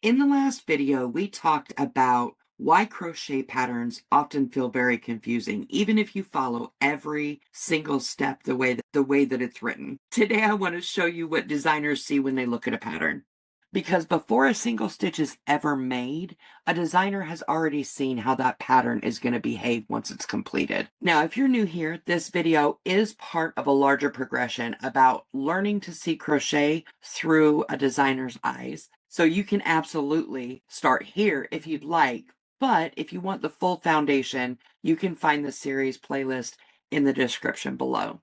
In the last video, we talked about why crochet patterns often feel very confusing, even if you follow every single step the way that it's written. Today, I want to show you what designers see when they look at a pattern. Because before a single stitch is ever made, a designer has already seen how that pattern is going to behave once it's completed. Now, if you're new here, this video is part of a larger progression about learning to see crochet through a designer's eyes. So you can absolutely start here if you'd like, but if you want the full foundation, you can find the series playlist in the description below.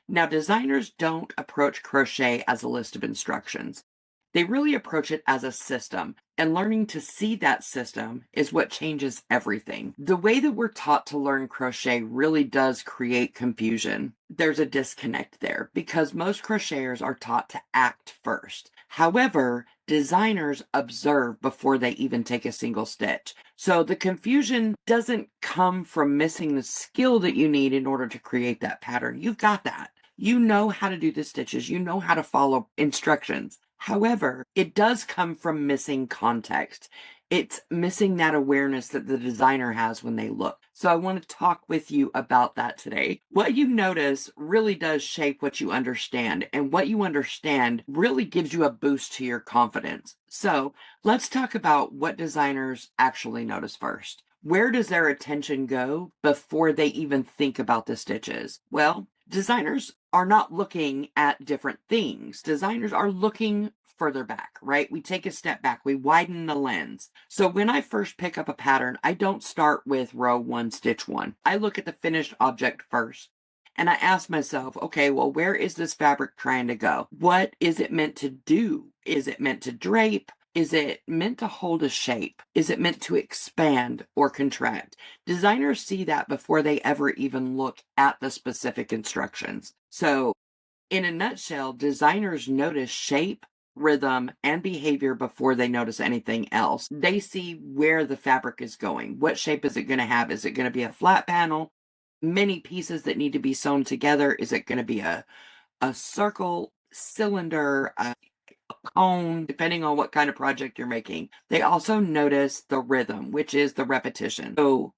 Now, designers don't approach crochet as a list of instructions. They really approach it as a system, and learning to see that system is what changes everything. The way that we're taught to learn crochet really does create confusion. There's a disconnect there because most crocheters are taught to act first. However, designers observe before they even take a single stitch. So the confusion doesn't come from missing the skill that you need in order to create that pattern. You've got that. You know how to do the stitches. You know how to follow instructions. However, it does come from missing context. It's missing that awareness that the designer has when they look. So I want to talk with you about that today. What you notice really does shape what you understand, and what you understand really gives you a boost to your confidence. So let's talk about what designers actually notice first. Where does their attention go before they even think about the stitches? Well, designers are not looking at different things. Designers are looking further back, right? We take a step back, we widen the lens. So when I first pick up a pattern, I don't start with row 1, stitch 1. I look at the finished object first. And I ask myself, okay, well, where is this fabric trying to go? What is it meant to do? Is it meant to drape? Is it meant to hold a shape? Is it meant to expand or contract? Designers see that before they ever even look at the specific instructions. So, in a nutshell, designers notice shape, rhythm, and behavior before they notice anything else. They see where the fabric is going. What shape is it going to have? Is it going to be a flat panel? Many pieces that need to be sewn together? Is it going to be a circle, cylinder, cone, depending on what kind of project you're making? They also notice the rhythm, which is the repetition. So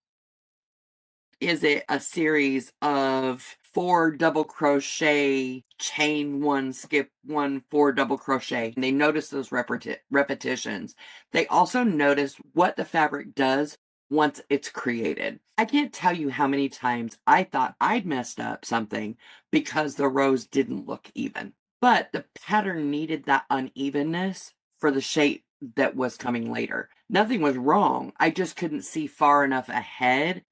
is it a series of 4 double crochet, chain 1, skip 1, 4 double crochet? And they notice those repetitions. They also notice what the fabric does once it's created. I can't tell you how many times I thought I'd messed up something because the rows didn't look even. But the pattern needed that unevenness for the shape that was coming later. Nothing was wrong. I just couldn't see far enough ahead.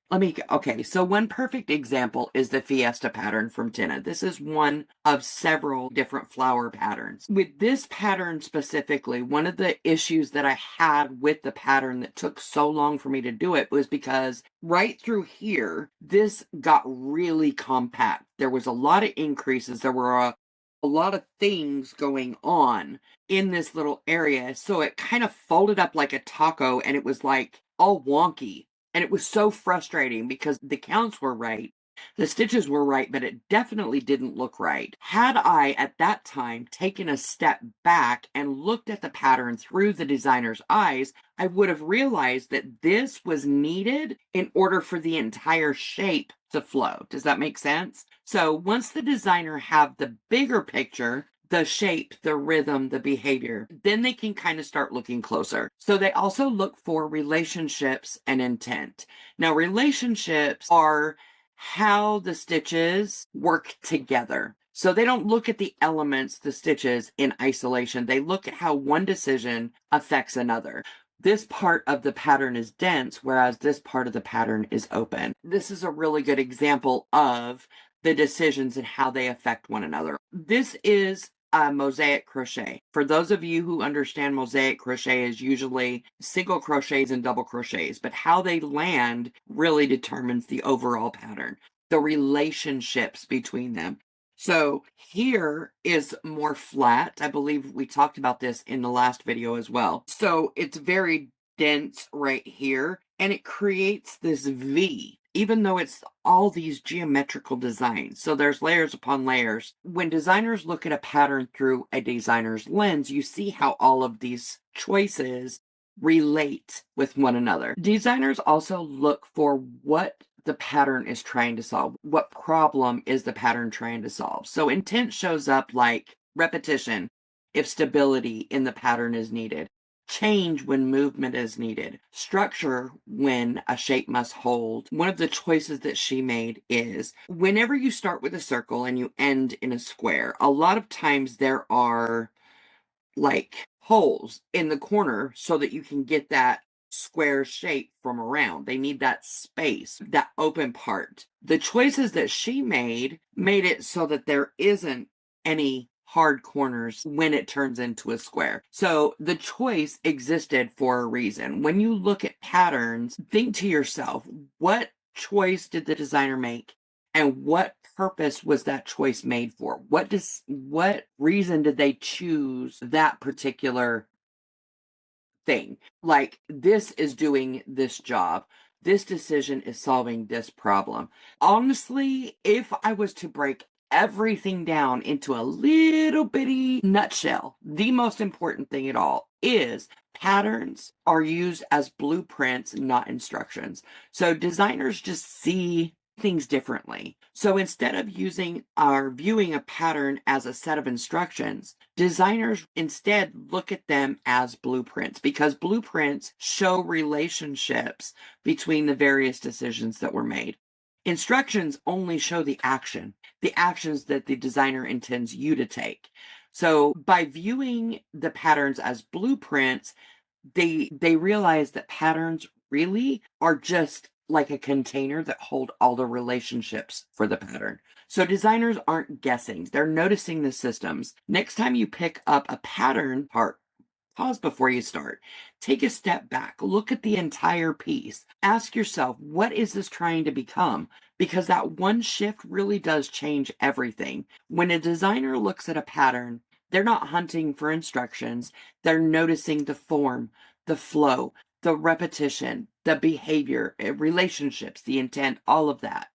Okay, so one perfect example is the Fiesta pattern from Tina. This is one of several different flower patterns. With this pattern specifically, one of the issues that I had with the pattern that took so long for me to do it was because right through here, this got really compact. There was a lot of increases. There were a lot of things going on in this little area. So it kind of folded up like a taco, and it was like all wonky. And it was so frustrating because the counts were right, the stitches were right, but it definitely didn't look right. Had I at that time taken a step back and looked at the pattern through the designer's eyes, I would have realized that this was needed in order for the entire shape to flow. Does that make sense? So once the designer have the bigger picture, the shape, the rhythm, the behavior, then they can kind of start looking closer. So they also look for relationships and intent. Now, relationships are how the stitches work together. So they don't look at the elements, the stitches, in isolation. They look at how one decision affects another. This part of the pattern is dense, whereas this part of the pattern is open. This is a really good example of the decisions and how they affect one another. This is mosaic crochet. For those of you who understand, mosaic crochet is usually single crochets and double crochets, but how they land really determines the overall pattern, the relationships between them. So here is more flat. I believe we talked about this in the last video as well. So it's very dense right here, and it creates this V, even though it's all these geometrical designs. So there's layers upon layers. When designers look at a pattern through a designer's lens, you see how all of these choices relate with one another. Designers also look for what the pattern is trying to solve. What problem is the pattern trying to solve? So intent shows up like repetition, if stability in the pattern is needed, change when movement is needed, structure when a shape must hold. One of the choices that she made is whenever you start with a circle and you end in a square, a lot of times there are like holes in the corner so that you can get that square shape from around. They need that space, that open part. The choices that she made it so that there isn't any hard corners when it turns into a square. So the choice existed for a reason. When you look at patterns, think to yourself, what choice did the designer make? And what purpose was that choice made for? What reason did they choose that particular thing? Like, this is doing this job. This decision is solving this problem. Honestly, if I was to break everything down into a little bitty nutshell, the most important thing at all is patterns are used as blueprints, not instructions. So designers just see things differently. So instead of using or viewing a pattern as a set of instructions, designers instead look at them as blueprints because blueprints show relationships between the various decisions that were made. Instructions only show the actions that the designer intends you to take. So by viewing the patterns as blueprints, they realize that patterns really are just like a container that hold all the relationships for the pattern. So designers aren't guessing, they're noticing the systems. Next time you pick up a pattern part, pause before you start. Take a step back. Look at the entire piece. Ask yourself, what is this trying to become? Because that one shift really does change everything. When a designer looks at a pattern, they're not hunting for instructions. They're noticing the form, the flow, the repetition, the behavior, relationships, the intent, all of that.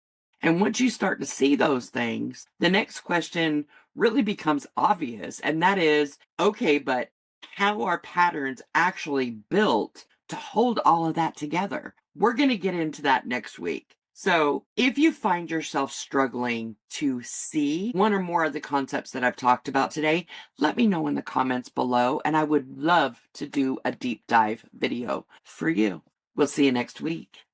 And once you start to see those things, the next question really becomes obvious. And that is, okay, but how are patterns actually built to hold all of that together? We're going to get into that next week. So, if you find yourself struggling to see one or more of the concepts that I've talked about today, let me know in the comments below, and I would love to do a deep dive video for you. We'll see you next week.